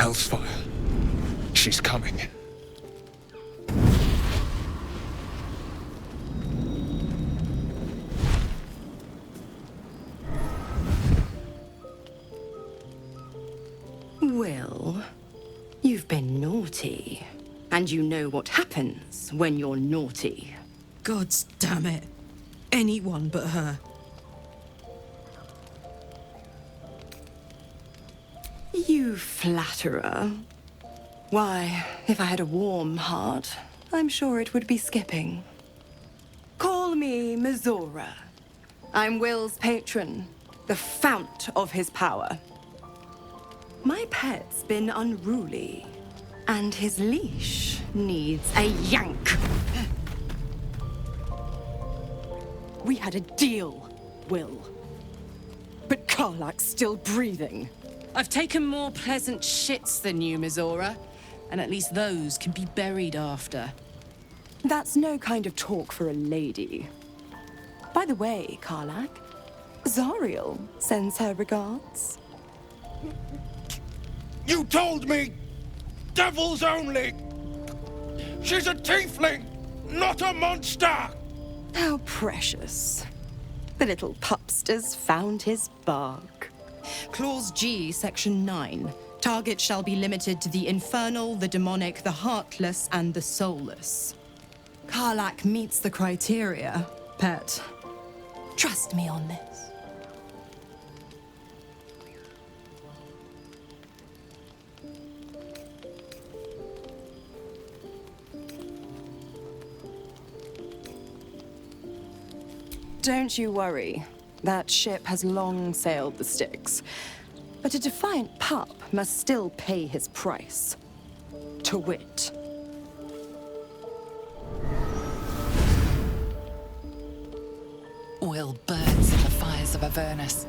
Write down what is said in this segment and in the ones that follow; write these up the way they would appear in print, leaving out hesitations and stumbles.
Hellfire. She's coming. Will, you've been naughty. And you know what happens when you're naughty. Gods damn it. Anyone but her. You flatterer. Why, if I had a warm heart, I'm sure it would be skipping. Call me Mizora. I'm Will's patron, the fount of his power. My pet's been unruly, and his leash needs a yank. We had a deal, Will. But Karlach's still breathing. I've taken more pleasant shits than you, Mizora, and at least those can be buried after. That's no kind of talk for a lady. By the way, Karlach, Zariel sends her regards. You told me! Devils only! She's a tiefling, not a monster! How precious. The little pupster's found his bark. Clause G, Section 9. Target shall be limited to the infernal, the demonic, the heartless, and the soulless. Karlach meets the criteria, pet. Trust me on this. Don't you worry. That ship has long sailed the Styx. But a defiant pup must still pay his price. To wit. Will burns in the fires of Avernus.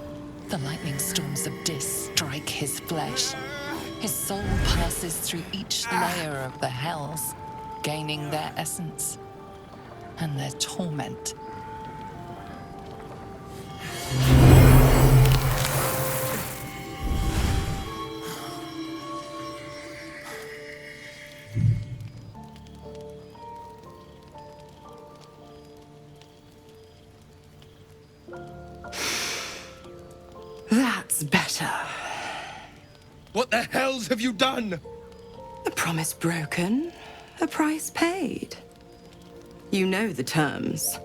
The lightning storms of Dis strike his flesh. His soul passes through each layer of the hells, gaining their essence and their torment. That's better. What the hells have you done? A promise broken, a price paid. You know the terms.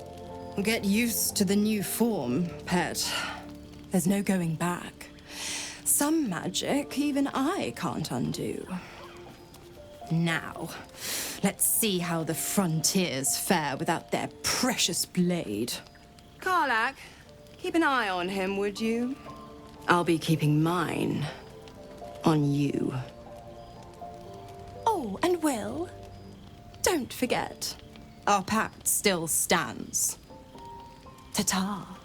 Get used to the new form, pet. There's no going back. Some magic even I can't undo. Now, let's see how the frontiers fare without their precious blade. Karlach, keep an eye on him, would you? I'll be keeping mine on you. Oh, and Will, don't forget, our pact still stands. Ta-ta.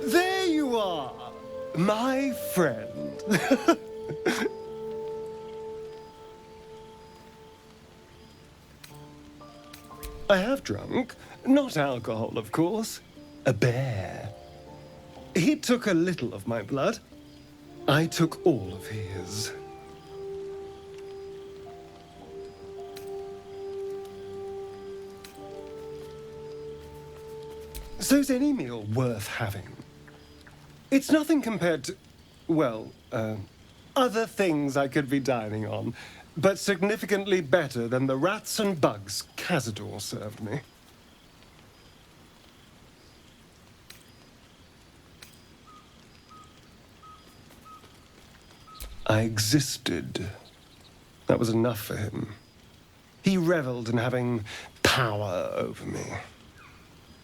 There you are, my friend. I have drunk, not alcohol, of course, a bear. He took a little of my blood. I took all of his. So's any meal worth having. It's nothing compared to, well, other things I could be dining on, but significantly better than the rats and bugs Cazador served me. I existed. That was enough for him. He reveled in having power over me.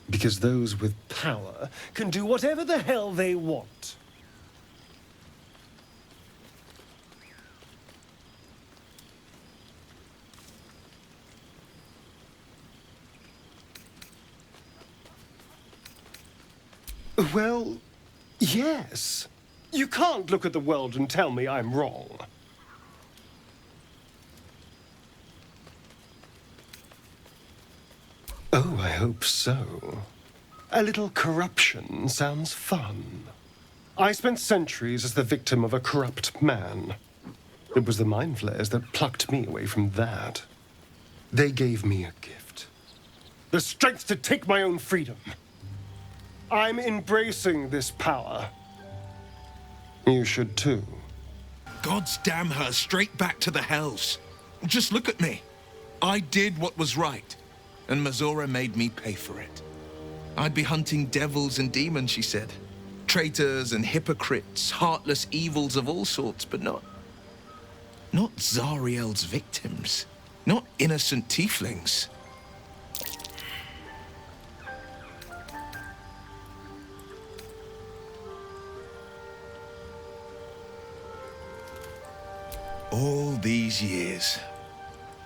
Because those with power can do whatever the hell they want. Well, yes. You can't look at the world and tell me I'm wrong. Oh, I hope so. A little corruption sounds fun. I spent centuries as the victim of a corrupt man. It was the mind flayers that plucked me away from that. They gave me a gift. The strength to take my own freedom. I'm embracing this power. You should too. Gods damn her straight back to the hells. Just look at me. I did what was right, and Mazora made me pay for it. I'd be hunting devils and demons, she said. Traitors and hypocrites, heartless evils of all sorts, but not Zariel's victims. Not innocent tieflings. All these years.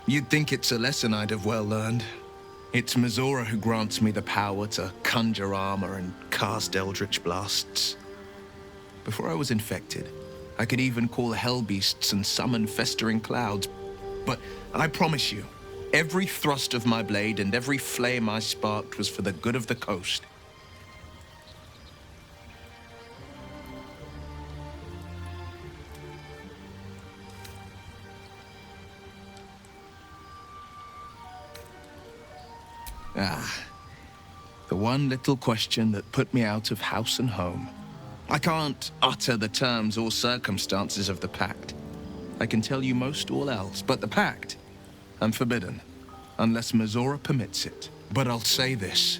You'd think it's a lesson I'd have well learned. It's Mazora who grants me the power to conjure armor and cast eldritch blasts. Before I was infected, I could even call hell beasts and summon festering clouds. But I promise you, every thrust of my blade and every flame I sparked was for the good of the coast. The one little question that put me out of house and home. I can't utter the terms or circumstances of the pact. I can tell you most all else, but the pact, I'm forbidden, unless Mazora permits it. But I'll say this.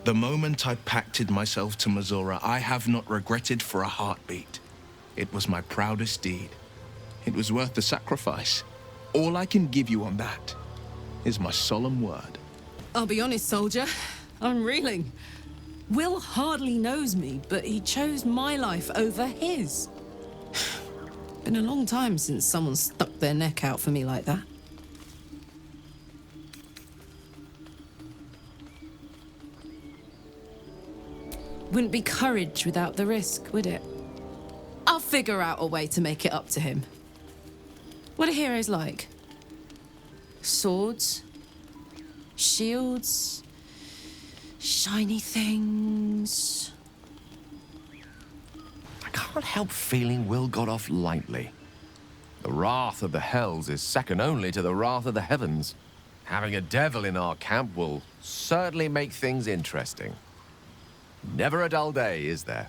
The moment I pacted myself to Mazora, I have not regretted for a heartbeat. It was my proudest deed. It was worth the sacrifice. All I can give you on that is my solemn word. I'll be honest, soldier. I'm reeling. Will hardly knows me, but he chose my life over his. Been a long time since someone stuck their neck out for me like that. Wouldn't be courage without the risk, would it? I'll figure out a way to make it up to him. What are heroes like? Swords? Shields? Shiny things? I can't help feeling Will got off lightly. The wrath of the hells is second only to the wrath of the heavens. Having a devil in our camp will certainly make things interesting. Never a dull day, is there?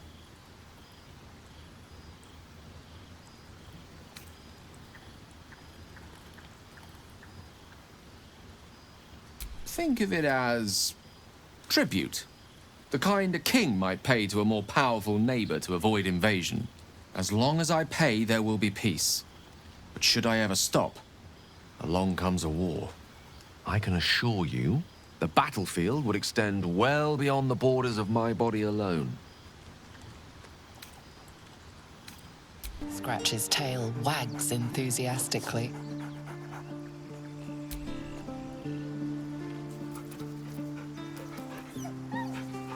Think of it as tribute. The kind a king might pay to a more powerful neighbor to avoid invasion. As long as I pay, there will be peace. But should I ever stop, along comes a war. I can assure you, the battlefield would extend well beyond the borders of my body alone. Scratch's tail wags enthusiastically.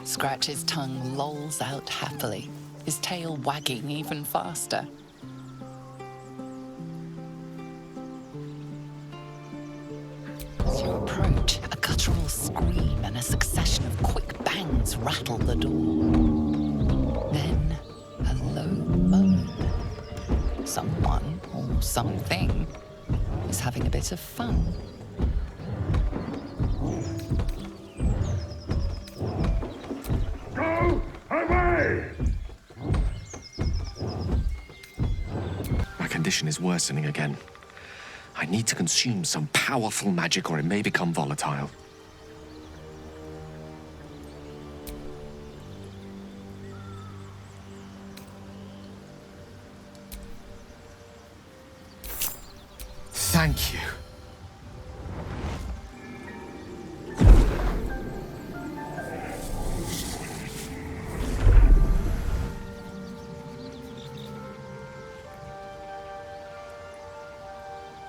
Scratch's tongue lolls out happily, his tail wagging even faster. As you approach, a guttural scream and a succession of quick bangs rattle the door. Then, a low moan. Someone, or something, is having a bit of fun. My condition is worsening again. I need to consume some powerful magic or it may become volatile. Thank you.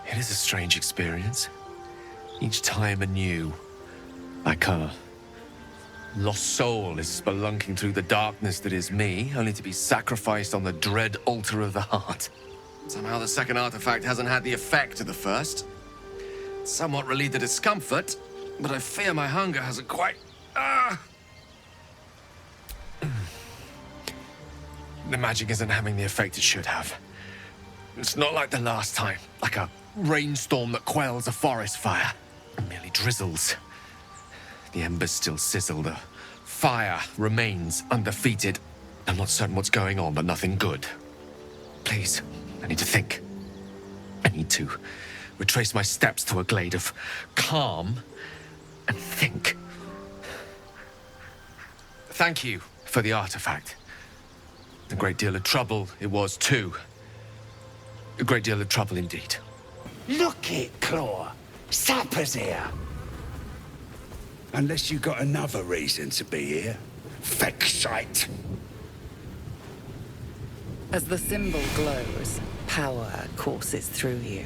It is a strange experience. Each time anew. Like a lost soul is spelunking through the darkness that is me, only to be sacrificed on the dread altar of the heart. Somehow the second artifact hasn't had the effect of the first. Somewhat relieved the discomfort, but I fear my hunger hasn't quite... The magic isn't having the effect it should have. It's not like the last time, like a rainstorm that quells a forest fire. It merely drizzles. The embers still sizzle, the fire remains undefeated. I'm not certain what's going on, but nothing good. Please, I need to think. I need to retrace my steps to a glade of calm and think. Thank you for the artifact. A great deal of trouble it was, too. A great deal of trouble indeed. Look it, Claw. Supper's here. Unless you got another reason to be here. Fexite. As the symbol glows, power courses through you.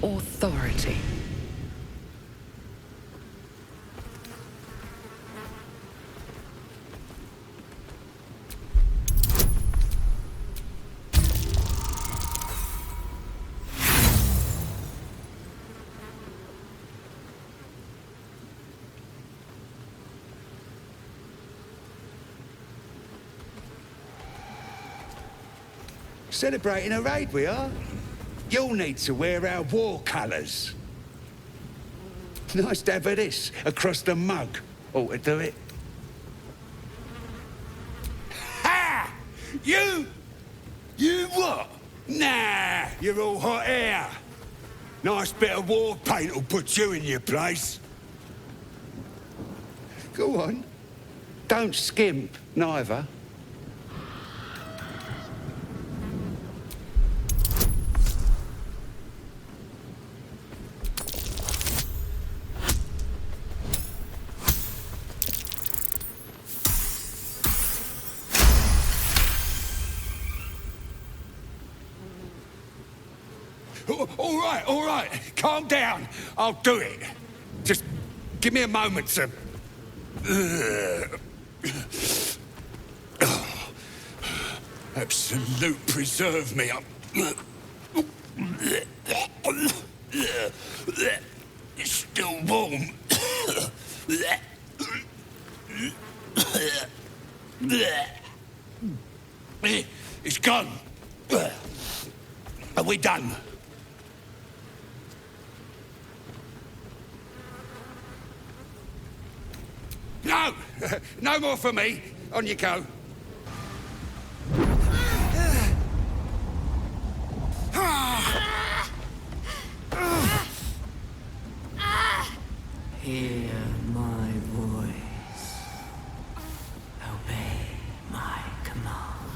Authority. Celebrating a raid, we are. You'll need to wear our war colours. Nice to have this across the mug. Ought to do it. Ha! You what? Nah, you're all hot air. Nice bit of war paint will put you in your place. Go on. Don't skimp, neither. All right. Calm down. I'll do it. Just give me a moment to... Absolute preserve me. It's still warm. It's gone. Are we done? No! No more for me. On you go. Hear my voice. Obey my command.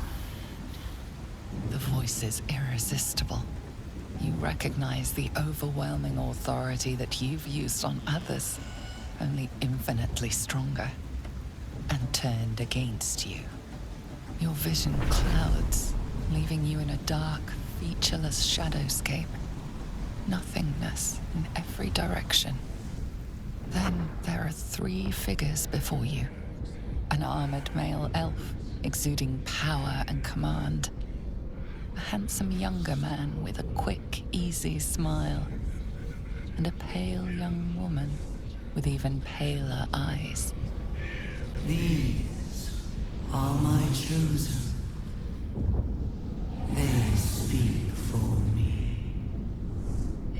The voice is irresistible. You recognize the overwhelming authority that you've used on others, only infinitely stronger, and turned against you. Your vision clouds, leaving you in a dark, featureless shadowscape. Nothingness in every direction. Then there are 3 figures before you. An armored male elf, exuding power and command. A handsome younger man with a quick, easy smile. And a pale young woman with even paler eyes. These are my chosen. They speak for me.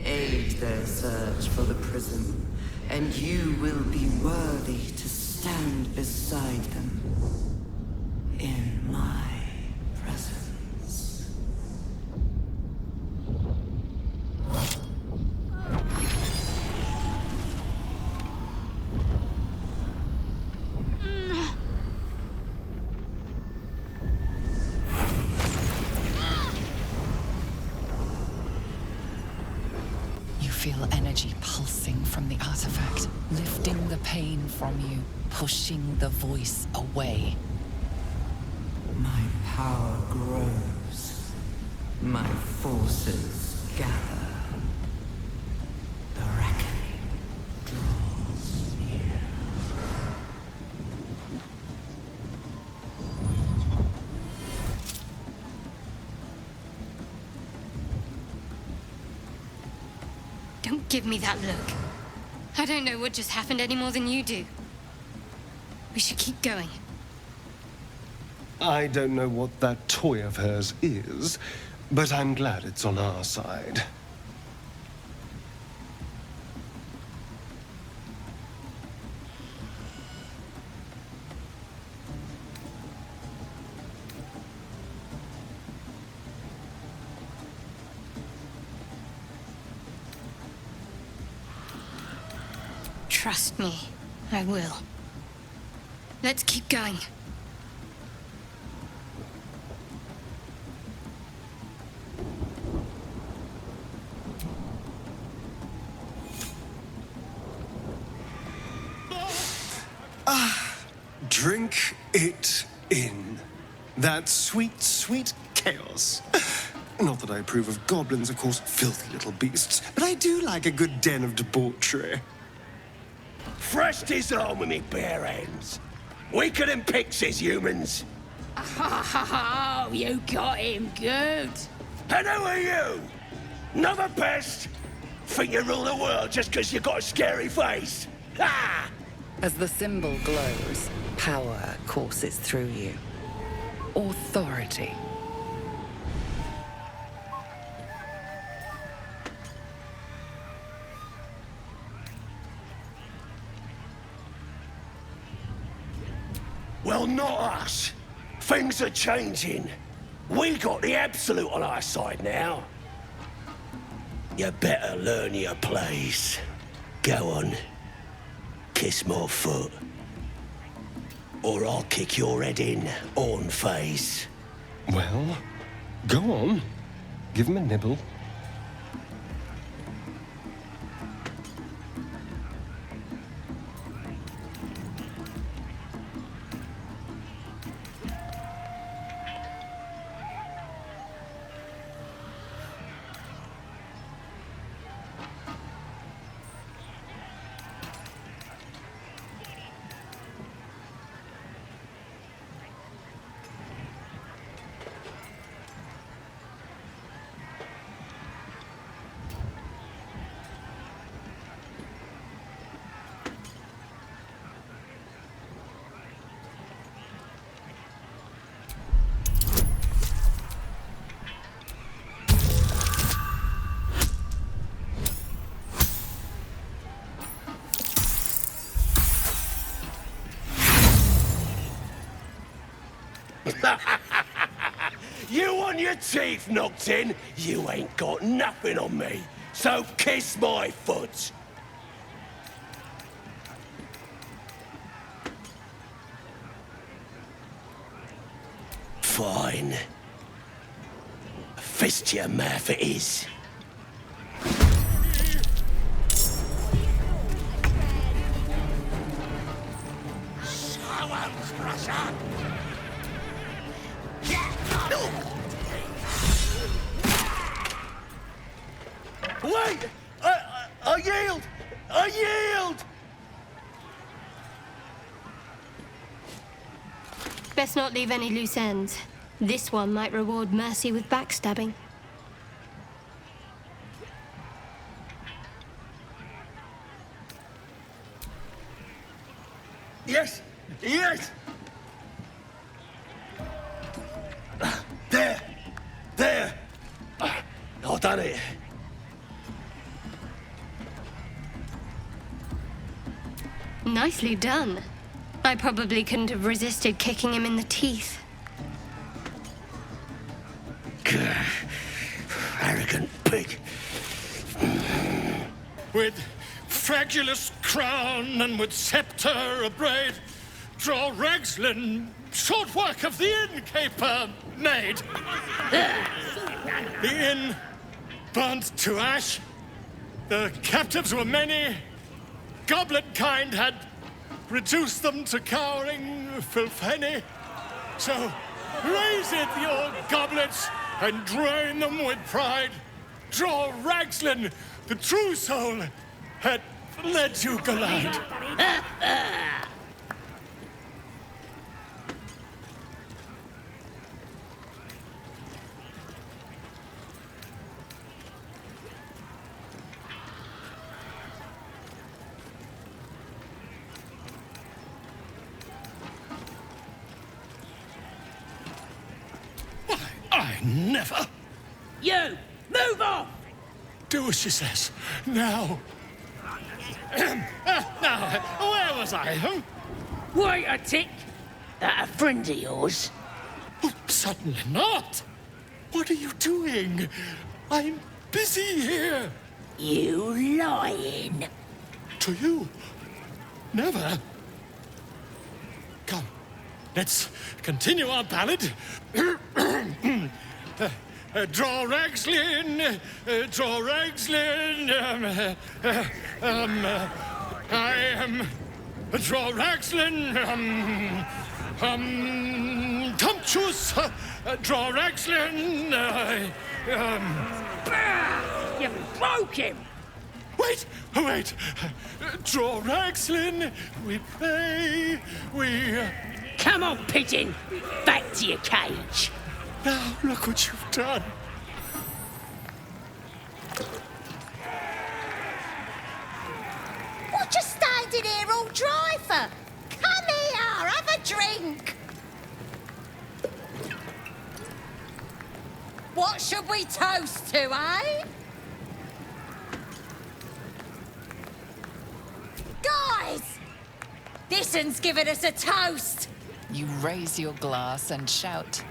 Aid their search for the prism, and you will be worthy to stand beside them in my presence. Feel energy pulsing from the artifact, lifting the pain from you, pushing the voice away. My power grows. My forces gather. The reckoning draws near. Don't give me that look. I don't know what just happened any more than you do. We should keep going. I don't know what that toy of hers is, but I'm glad it's on our side. Trust me, I will. Let's keep going. Drink it in. That sweet, sweet chaos. Not that I approve of goblins, of course, filthy little beasts, but I do like a good den of debauchery. Thrust his arm with me bare hands. Weaker than pixies, humans. Oh, you got him good. And who are you? Another pest? Think you rule the world just because you got a scary face? Ha! As the symbol glows, power courses through you. Authority. Well, not us. Things are changing. We got the absolute on our side now. You better learn your place. Go on. Kiss my foot. Or I'll kick your head in, on face. Well, go on. Give him a nibble. You want your teeth knocked in? You ain't got nothing on me. So kiss my foot. Fine. A fist to your mouth it is. Wait! I yield! I yield! Best not leave any loose ends. This one might reward mercy with backstabbing. Yes! Yes! There! There! I've done it. Nicely done. I probably couldn't have resisted kicking him in the teeth. Arrogant pig. With fragulous crown and with scepter abraid, draw Ragslin, short work of the innkeeper made. The inn burnt to ash. The captives were many. Goblet kind had reduced them to cowering filfenny. So raise it, your goblets, and drain them with pride. Draw Ragslin, the true soul, had led you glide. Never. You! Move off! Do as she says. Now. Now, where was I? Wait a tick! That a friend of yours? Oh, certainly not. What are you doing? I'm busy here. You lying. To you? Never. Come, let's continue our ballad. Draw Ragslin, draw Ragslin, I am draw Ragslin, Tumptuous, draw Ragslin, You broke him! Wait, wait, draw Ragslin, we play, we... Come on, pigeon! Back to your cage! Now, look what you've done. What you standing here all dry for? Come here, have a drink. What should we toast to, eh? Guys! This one's giving us a toast. You raise your glass and shout.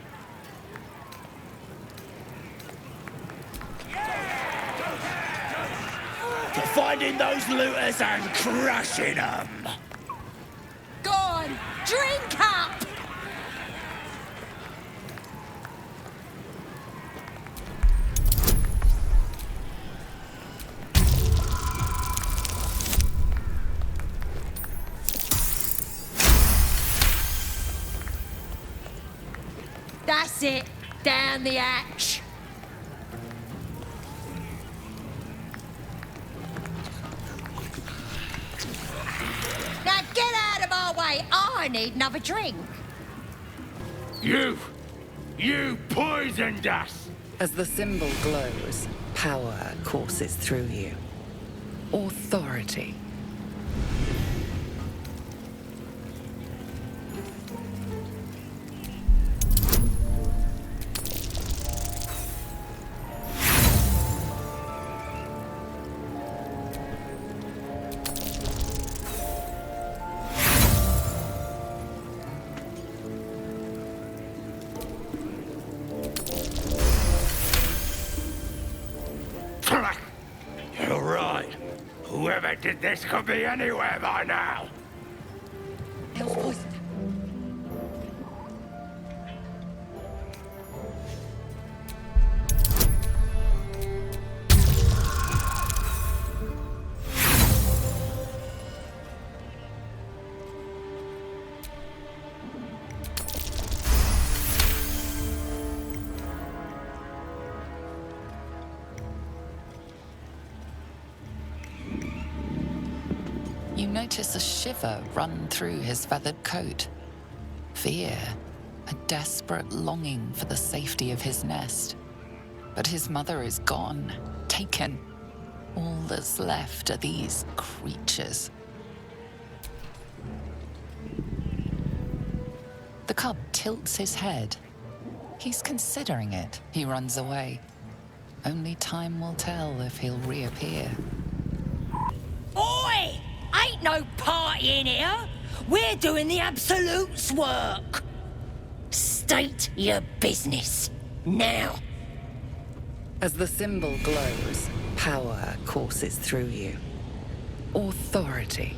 For finding those looters and crushing them! Go on, drink up! That's it. Down the hatch. Now get out of my way. I need another drink. You poisoned us! As the symbol glows, power courses through you. Authority. You're right. Whoever did this could be anywhere by now. You notice a shiver run through his feathered coat. Fear, a desperate longing for the safety of his nest. But his mother is gone, taken. All that's left are these creatures. The cub tilts his head. He's considering it. He runs away. Only time will tell if he'll reappear. Oi! Ain't no party in here. We're doing the Absolute's work. State your business. Now. As the symbol glows, power courses through you. Authority.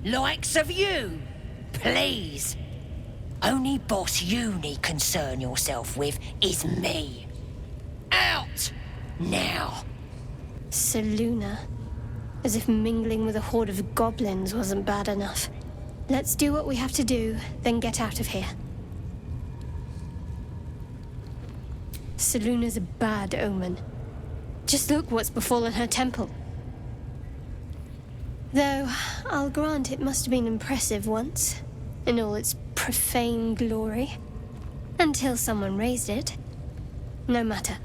Likes of you, please. Only boss you need concern yourself with is me. Out! Now. Seluna. As if mingling with a horde of goblins wasn't bad enough. Let's do what we have to do, then get out of here. Seluna's a bad omen. Just look what's befallen her temple. Though, I'll grant it must have been impressive once, in all its profane glory. Until someone raised it. No matter.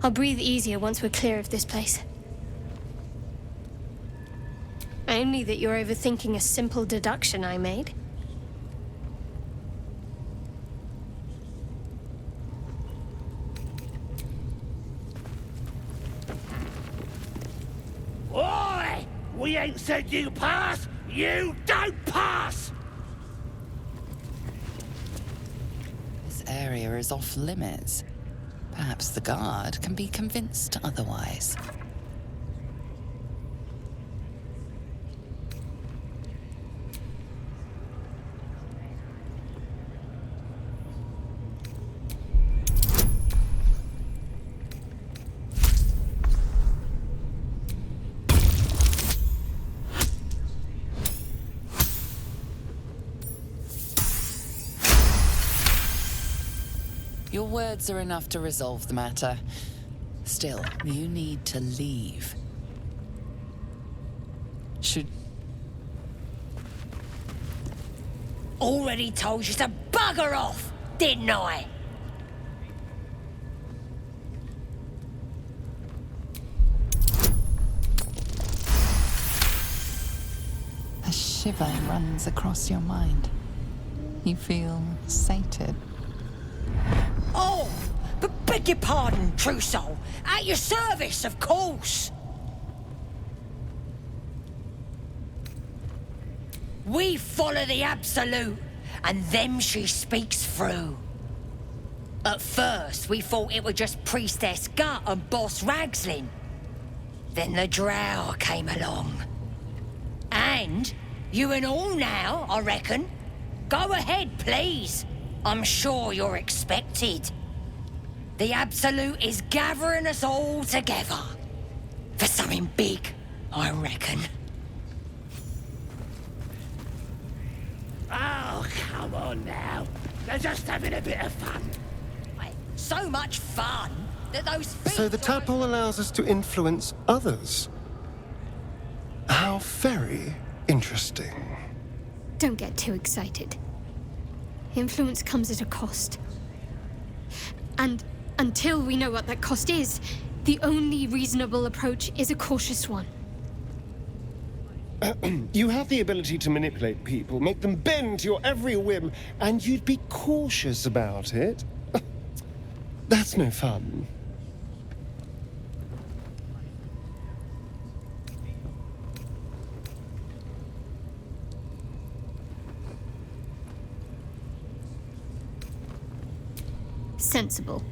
I'll breathe easier once we're clear of this place. Only that you're overthinking a simple deduction I made. Oi! We ain't said you pass! You don't pass! This area is off limits. Perhaps the guard can be convinced otherwise. Your words are enough to resolve the matter. Still, you need to leave. Already told you to bugger off, didn't I? A shiver runs across your mind. You feel sated. Oh, but beg your pardon, true soul. At your service, of course. We follow the Absolute, and them she speaks through. At first, we thought it was just Priestess Gut and Boss Ragslin. Then the Drow came along. And you and all now, I reckon. Go ahead, please. I'm sure you're expected. The Absolute is gathering us all together. For something big, I reckon. Oh, come on now. They're just having a bit of fun. So much fun that those feet... So the tadpole allows us to influence others. How very interesting. Don't get too excited. Influence comes at a cost. And until we know what that cost is, the only reasonable approach is a cautious one. You have the ability to manipulate people, make them bend to your every whim, and you'd be cautious about it? That's no fun. Sensible.